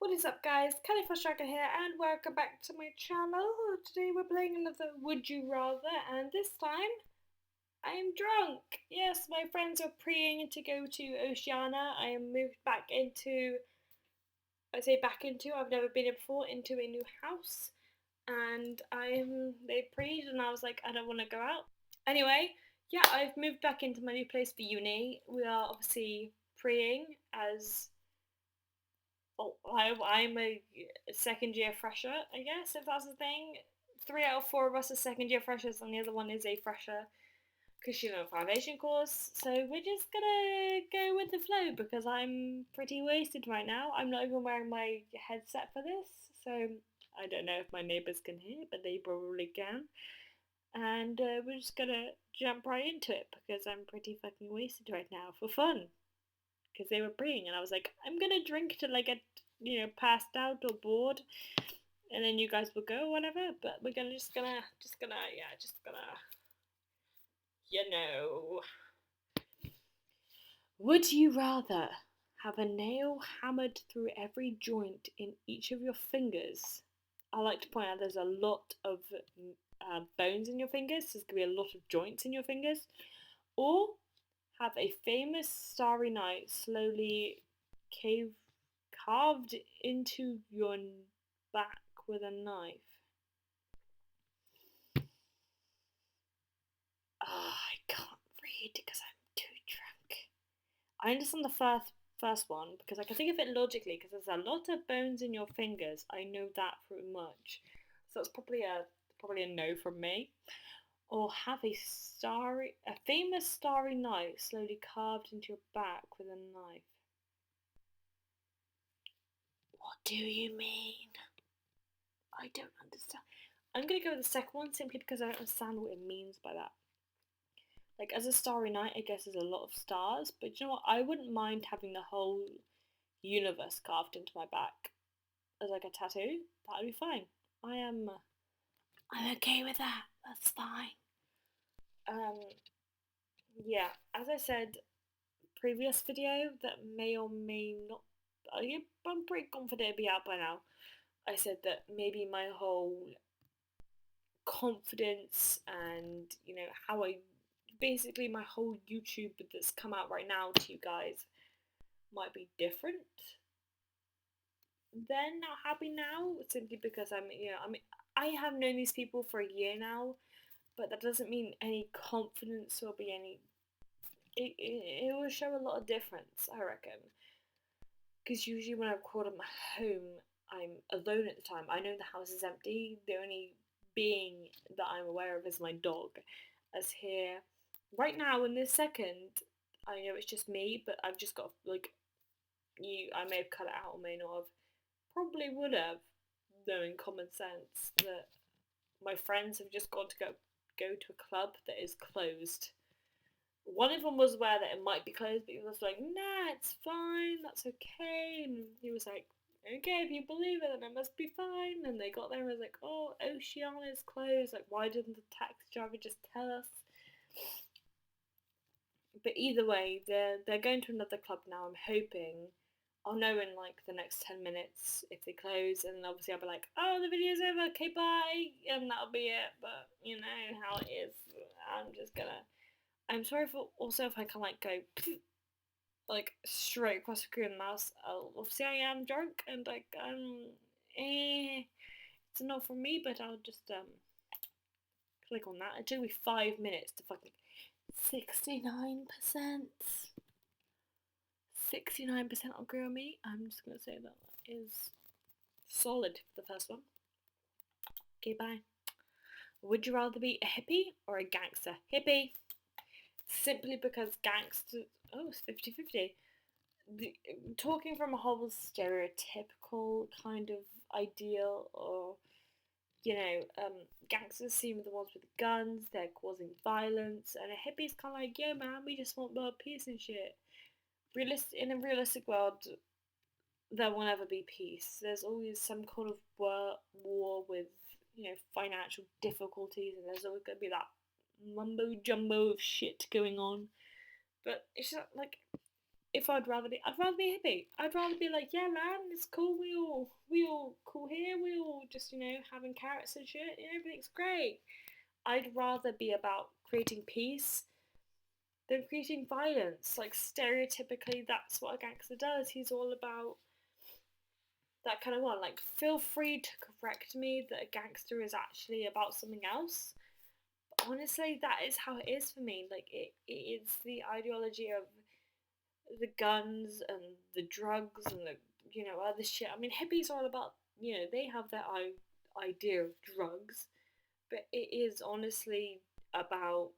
What is up, guys? Kelly Striker here, and welcome back to my channel. Today we're playing another Would You Rather, and this time I'm drunk. Yes, my friends are preying to go to Oceania. I am moved back into, I've never been here before, into a new house, and they preyed, and I was like, I don't want to go out. Anyway, yeah, I've moved back into my new place for uni. We are obviously preying as I'm a second year fresher, I guess, if that's the thing. 3 out of 4 of us are second year freshers, and the other one is a fresher because she's on a foundation course. So we're just gonna go with the flow because I'm pretty wasted right now. I'm not even wearing my headset for this, so I don't know if my neighbours can hear, but they probably can. And we're just gonna jump right into it because I'm pretty fucking wasted right now for fun because they were praying, and I was like, I'm gonna drink till I get, passed out or bored, and then you guys will go or whatever. But we're just gonna, you know. Would you rather have a nail hammered through every joint in each of your fingers? I like to point out there's a lot of bones in your fingers. There's gonna be a lot of joints in your fingers, or have a famous starry night slowly cave carved into your back with a knife. I can't read because I'm too drunk. I understand the first one because I can think of it logically because there's a lot of bones in your fingers. I know that pretty much, so it's probably a no from me. Or have a famous starry night slowly carved into your back with a knife. What do you mean? I don't understand. I'm gonna go with the second one simply because I don't understand what it means by that. Like, as a starry night, I guess there's a lot of stars, but you know what? I wouldn't mind having the whole universe carved into my back as like a tattoo. That'd be fine. I'm okay with that. That's fine. Um, yeah. As I said, previous video that may or may not. I'm pretty confident it'll be out by now. I said that maybe my whole confidence and how I basically my whole YouTube that's come out right now to you guys might be different than not happy now, simply because I have known these people for a year now, but that doesn't mean any confidence or be any it will show a lot of difference, I reckon, because usually when I record at my home I'm alone at the time. I know the house is empty. The only being that I'm aware of is my dog. As here, right now in this second, I know it's just me, but I've just got like I may have cut it out or may not have. Probably would have, knowing common sense that my friends have just gone to go to a club that is closed. One of them was aware that it might be closed, but he was like, "Nah, it's fine. That's okay." And he was like, "Okay, if you believe it, then it must be fine." And they got there and was like, "Oh, Oceania's closed. Like, why didn't the taxi driver just tell us?" But either way, they're going to another club now. I'm hoping I'll know in like the next 10 minutes if they close, and obviously I'll be like, "Oh, the video's over. Okay, bye," and that'll be it. But you know how it is. I'm just gonna. I'm sorry for also if I can like go like straight across the screen and mouse. Obviously I am drunk and like it's not for me, but I'll just click on that. It took me 5 minutes to fucking 69%. 69% agree on me. I'm just gonna say that is solid for the first one. Okay, bye. Would you rather be a hippie or a gangster? Hippie. Simply because gangster. Oh, it's 50-50. Talking from a whole stereotypical kind of ideal, or gangsters seem the ones with the guns, they're causing violence, and a hippie's kind of like, yo man, we just want world peace and shit. In a realistic world, there will never be peace. There's always some kind of war with financial difficulties, and there's always going to be that mumbo jumbo of shit going on. But it's just like if I'd rather be a hippie. I'd rather be like, yeah, man, it's cool. We all cool here. We all just having carrots and shit. Everything's great. I'd rather be about creating peace than creating violence. Like stereotypically, that's what a gangster does. He's all about that kind of one. Like, feel free to correct me that a gangster is actually about something else. But honestly, that is how it is for me. Like, it's the ideology of the guns and the drugs and the other shit. I mean, hippies are all about they have their idea of drugs, but it is honestly about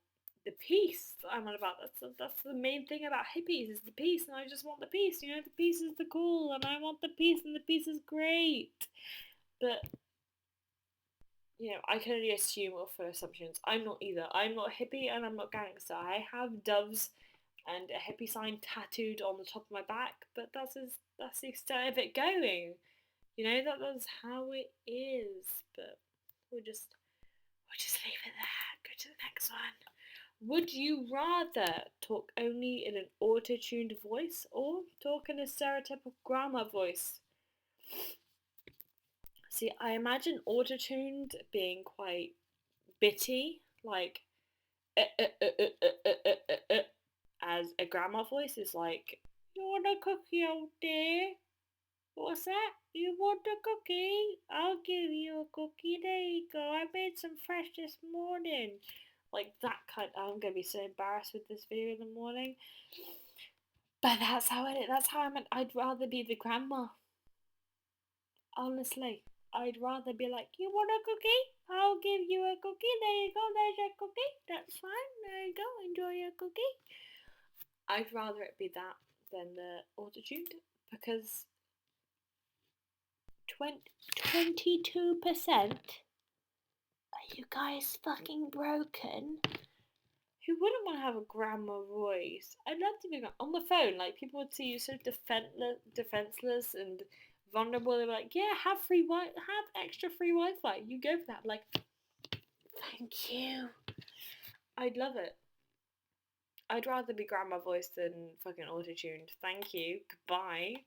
the peace that I'm on about. That's the main thing about hippies is the peace, and I just want the peace. The peace is the cool, and I want the peace, and the peace is great. But I can only assume or for assumptions. I'm not either. I'm not a hippie, and I'm not gangster. I have doves and a hippie sign tattooed on the top of my back, but that's the extent of it going. That's how it is. But we'll just leave it there. Go to the next one. Would you rather talk only in an auto-tuned voice or talk in a stereotypical grammar voice? See, I imagine auto-tuned being quite bitty, like as a grammar voice is like, you want a cookie out there? What's that? You want a cookie? I'll give you a cookie. There you go. I made some fresh this morning. Like that kind. I'm gonna be so embarrassed with this video in the morning. But that's how it is. That's how I'm. I'd rather be the grandma. Honestly, I'd rather be like, you want a cookie? I'll give you a cookie. There you go. There's your cookie. That's fine. There you go. Enjoy your cookie. I'd rather it be that than the auto-tuned because 22%? Are you guys fucking broken? Who wouldn't want to have a grandma voice? I'd love to be on the phone. Like people would see you so defenseless and vulnerable. They're like, "Yeah, have extra free Wi-Fi." You go for that. Like, thank you. I'd love it. I'd rather be grandma voice than fucking auto-tuned. Thank you. Goodbye.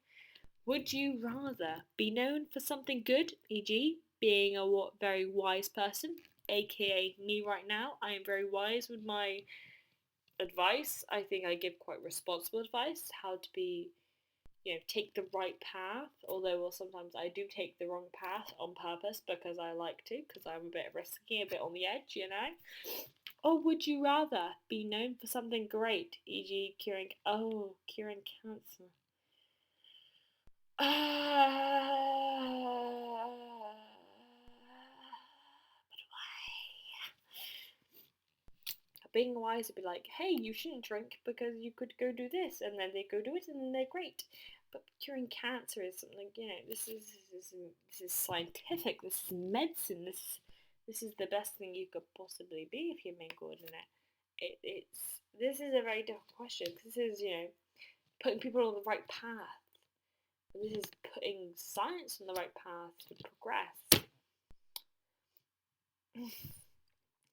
Would you rather be known for something good, e.g., being a very wise person, aka me right now? I am very wise with my advice. I think I give quite responsible advice, how to be, take the right path. Although, well, sometimes I do take the wrong path on purpose because I like to, because I'm a bit risky, a bit on the edge, Or would you rather be known for something great, e.g., curing cancer? But why? Being wise would be like, hey, you shouldn't drink because you could go do this, and then they go do it, and then they're great. But curing cancer is something, this is scientific. This is medicine. This is the best thing you could possibly be if you're made good in it. This is a very difficult question because this is putting people on the right path. This is putting science on the right path to progress.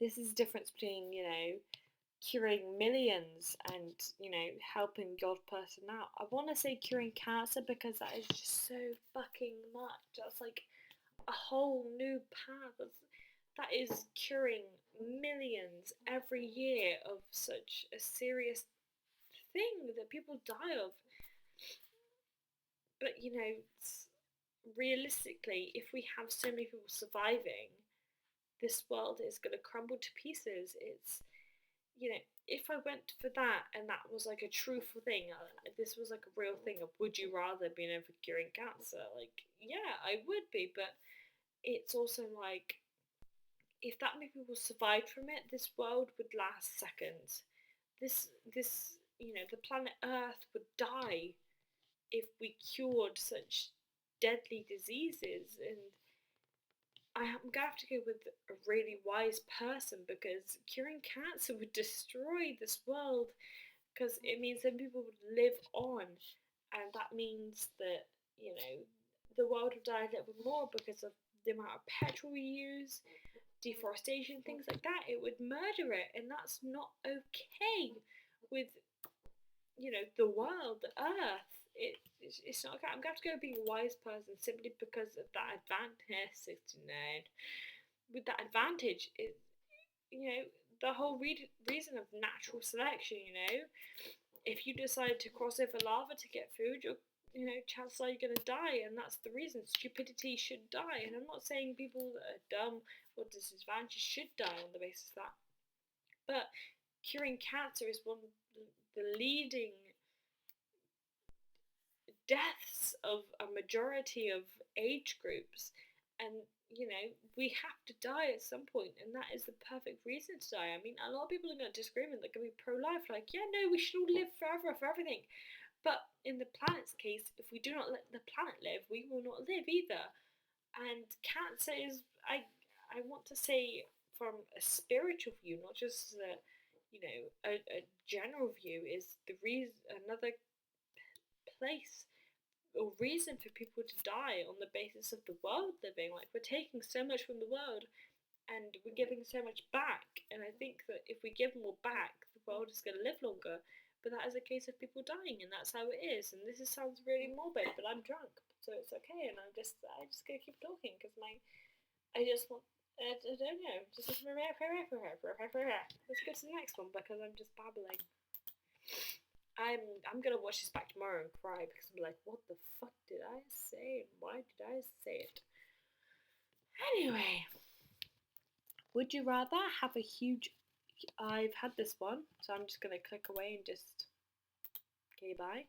This is the difference between, curing millions and, helping God person out. I want to say curing cancer because that is just so fucking much. That's like a whole new path. That is curing millions every year of such a serious thing that people die of. But, realistically, if we have so many people surviving, this world is going to crumble to pieces. It's, if I went for that and that was like a truthful thing, this was like a real thing of would you rather be known for curing cancer? Like, yeah, I would be, but it's also like, if that many people survived from it, this world would last seconds. This, the planet Earth would die if we cured such deadly diseases. And I'm gonna have to go with a really wise person because curing cancer would destroy this world because it means that people would live on, and that means that the world would die a little bit more because of the amount of petrol we use, deforestation, things like that. It would murder it, and that's not okay with the world, the earth. It's not okay. I'm going to go be a wise person simply because of that advantage. 69. With that advantage, you know, the whole reason of natural selection. If you decide to cross over lava to get food, chances are you're going to die, and that's the reason. Stupidity should die, and I'm not saying people that are dumb or disadvantaged should die on the basis of that. But curing cancer is one of the leading deaths of a majority of age groups, and we have to die at some point, and that is the perfect reason to die. I mean, a lot of people are going to disagree with me. They're going to be pro-life, like, yeah, no, we should all live forever for everything. But in the planet's case, if we do not let the planet live, we will not live either. And cancer is, I want to say, from a spiritual view, not just a general view, is the reason another place or reason for people to die on the basis of the world living. Like, we're taking so much from the world and we're giving so much back. And I think that if we give more back, the world is going to live longer. But that is a case of people dying, and that's how it is. And sounds really morbid, but I'm drunk, so it's okay. And I just gonna keep talking because I just want. I don't know. Just let's go to the next one because I'm just babbling. I'm gonna watch this back tomorrow and cry because I'm like, what the fuck did I say and why did I say it? Anyway, would you rather have a huge? I've had this one, so I'm just gonna click away and just okay, bye.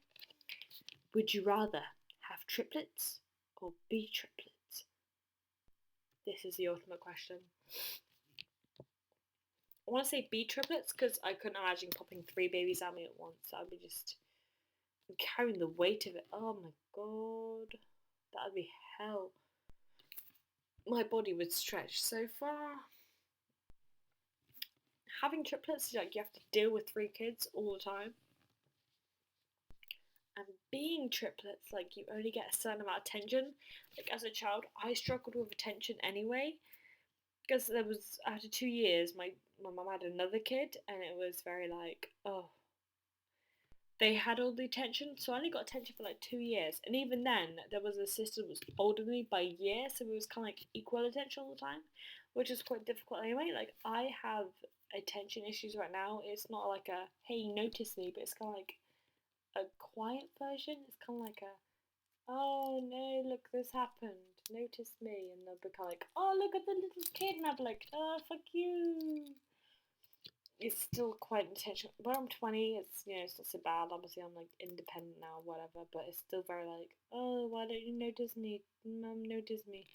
Would you rather have triplets or be triplets? This is the ultimate question. I want to say be triplets because I couldn't imagine popping 3 babies at me at once. That would be just carrying the weight of it. Oh my god, that would be hell. My body would stretch so far. Having triplets, like, you have to deal with 3 kids all the time. And being triplets, like, you only get a certain amount of attention. Like, as a child, I struggled with attention anyway. Because there was, after 2 years, my mum had another kid, and it was very like, oh, they had all the attention, so I only got attention for like 2 years. And even then, there was a sister who was older than me by a year, so it was kind of like equal attention all the time, which is quite difficult anyway. Like, I have attention issues right now. It's not like a, hey, notice me, but it's kind of like a quiet version. It's kind of like a, oh no, look, this happened. Notice me. And they'll be kind of like, oh, look at the little kid. And I'll be like, oh, fuck you. It's still quite intentional. When I'm 20, it's not so bad. Obviously, I'm like independent now, whatever. But it's still very like, oh, why don't you notice me? Mum, notice me.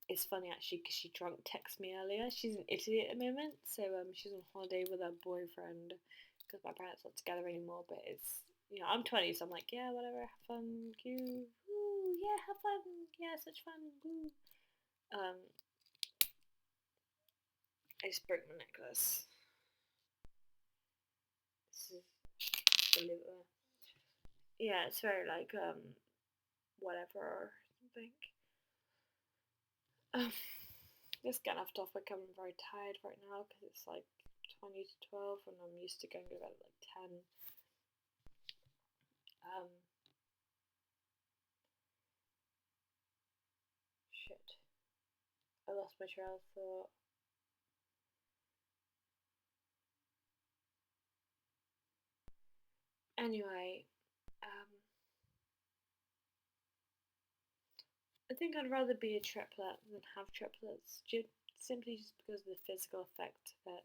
It's funny actually because she drunk texted me earlier. She's in Italy at the moment, so she's on holiday with her boyfriend because my parents aren't together anymore. But it's I'm 20, so I'm like, yeah, whatever, have fun, you, woo, yeah, have fun, yeah, such fun, woo. I just broke my necklace. This is the liver. Yeah, it's very like whatever or something. Let's get off topic. I'm very tired right now because it's like 20 to 12 and I'm used to going to bed at like 10. Shit. I lost my trail of thought. Anyway, I think I'd rather be a triplet than have triplets, simply just because of the physical effect that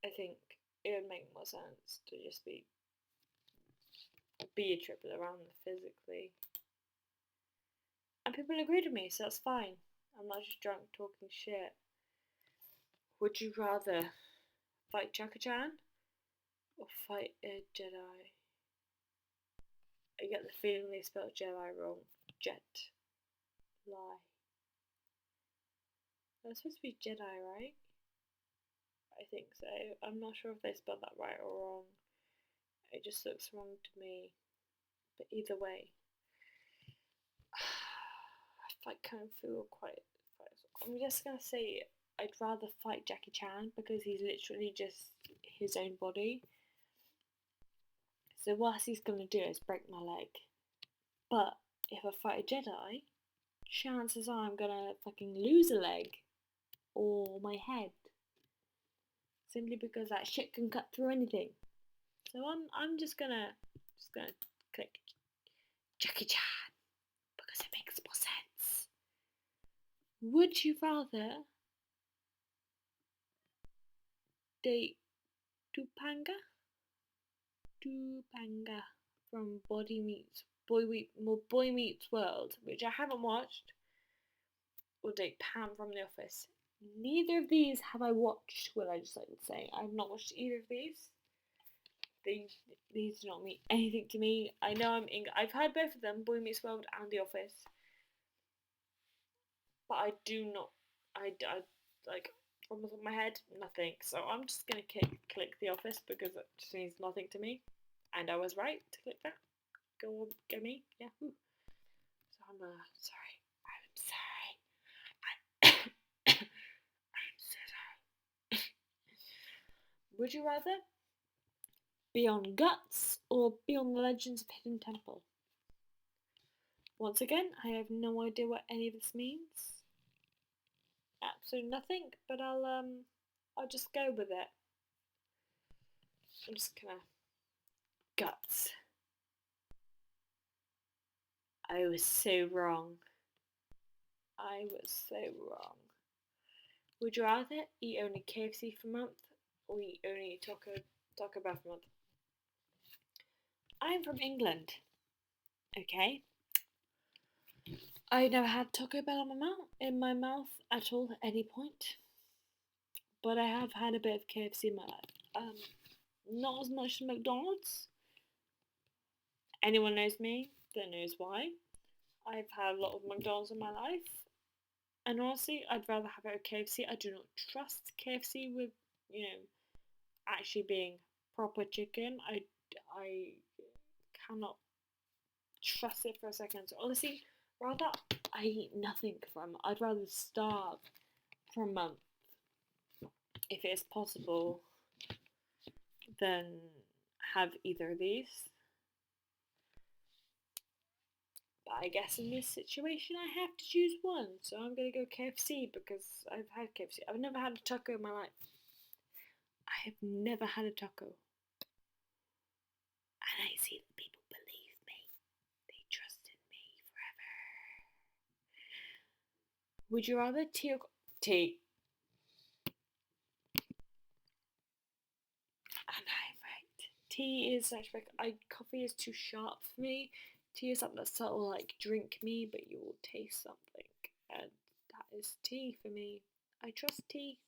I think it would make more sense to just be a triplet around physically. And people agreed with me, so that's fine. I'm not just drunk talking shit. Would you rather fight Jackie Chan or fight a Jedi? I get the feeling they spelled Jedi wrong. Jet. Lie. That's supposed to be Jedi, right? I think so. I'm not sure if they spelled that right or wrong. It just looks wrong to me. But either way, I fight Kung Fu or quite. I'm just gonna say I'd rather fight Jackie Chan because he's literally just his own body. So what he's gonna do is break my leg. But if I fight a Jedi, chances are I'm gonna fucking lose a leg or my head. Simply because that shit can cut through anything. So I'm just gonna click Jackie Chan because it makes more sense. Would you rather date Topanga from Boy Meets World, which I haven't watched, or date Pam from The Office? Neither of these have I watched. Would I just like to say I've not watched either of these. These do not mean anything to me. I know I've heard both of them, Boy Meets World and The Office, but I do not. I like from the top of my head, nothing. So I'm just gonna click The Office because it just means nothing to me, and I was right to click that. Go me, yeah. Woo. So I'm sorry. I'm sorry. I'm so sorry. Would you rather be on Guts or be on the Legends of Hidden Temple? Once again, I have no idea what any of this means. Absolutely nothing, but I'll just go with it. I'm just gonna Guts. I was so wrong. I was so wrong. Would you rather eat only KFC for a month or eat only Taco Bell for a month? I'm from England. Okay. I never had Taco Bell in my mouth at all at any point, but I have had a bit of KFC in my life. Not as much as McDonald's. Anyone knows me that knows why. I've had a lot of McDonald's in my life, and honestly, I'd rather have it with KFC. I do not trust KFC with, actually being proper chicken. I cannot trust it for a second. So honestly, rather I eat nothing from. I'd rather starve for a month if it is possible than have either of these. But I guess in this situation I have to choose one, so I'm gonna go KFC because I've had KFC. I've never had a taco in my life. I have never had a taco. And I see that people believe me. They trust in me forever. Would you rather tea or tea? And I'm right. Tea is actually coffee is too sharp for me. Tea is something that's subtle, like drink me, but you will taste something, and that is tea for me. I trust tea.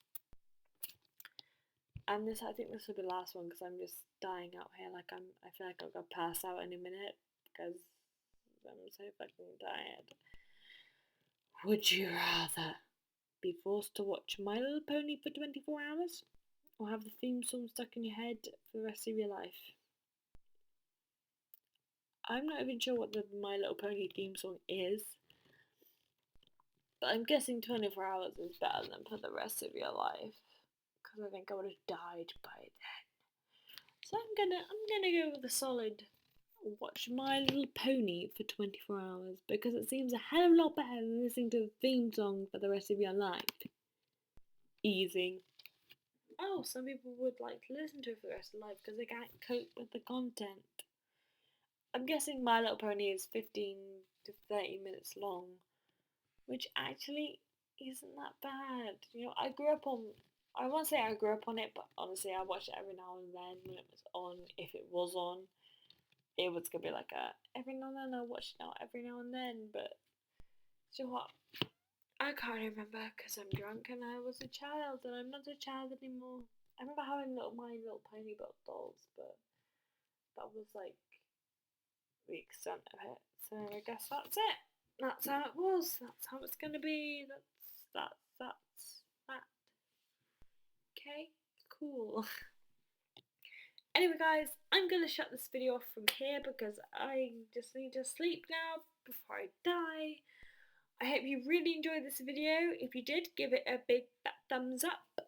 And I think this will be the last one because I'm just dying out here. I feel like I'm gonna pass out in a minute because I'm so fucking tired. Would you rather be forced to watch My Little Pony for 24 hours or have the theme song stuck in your head for the rest of your life? I'm not even sure what the My Little Pony theme song is, but I'm guessing 24 hours is better than for the rest of your life because I think I would have died by then. So I'm gonna go with a solid watch My Little Pony for 24 hours because it seems a hell of a lot better than listening to the theme song for the rest of your life. Easy. Oh, some people would like to listen to it for the rest of their life because they can't cope with the content. I'm guessing My Little Pony is 15 to 30 minutes long, which actually isn't that bad. I grew up on. I won't say I grew up on it, but honestly, I watched it every now and then when it was on. If it was on, it was gonna be like every now and then I watch it now, every now and then. But so what? I can't remember because I'm drunk and I was a child and I'm not a child anymore. I remember having My Little Pony dolls, but that was like the extent of it. So I guess that's it. That's how it was. That's how it's gonna be. That's that. Okay, cool. Anyway, guys, I'm gonna shut this video off from here because I just need to sleep now before I die. I hope you really enjoyed this video. If you did, give it a big thumbs up.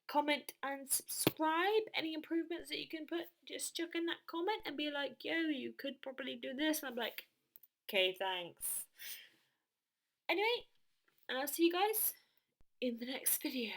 comment and subscribe. Any improvements that you can put, just chuck in that comment and be like, yo, you could probably do this. And I'm like, okay, thanks. Anyway, and I'll see you guys in the next video.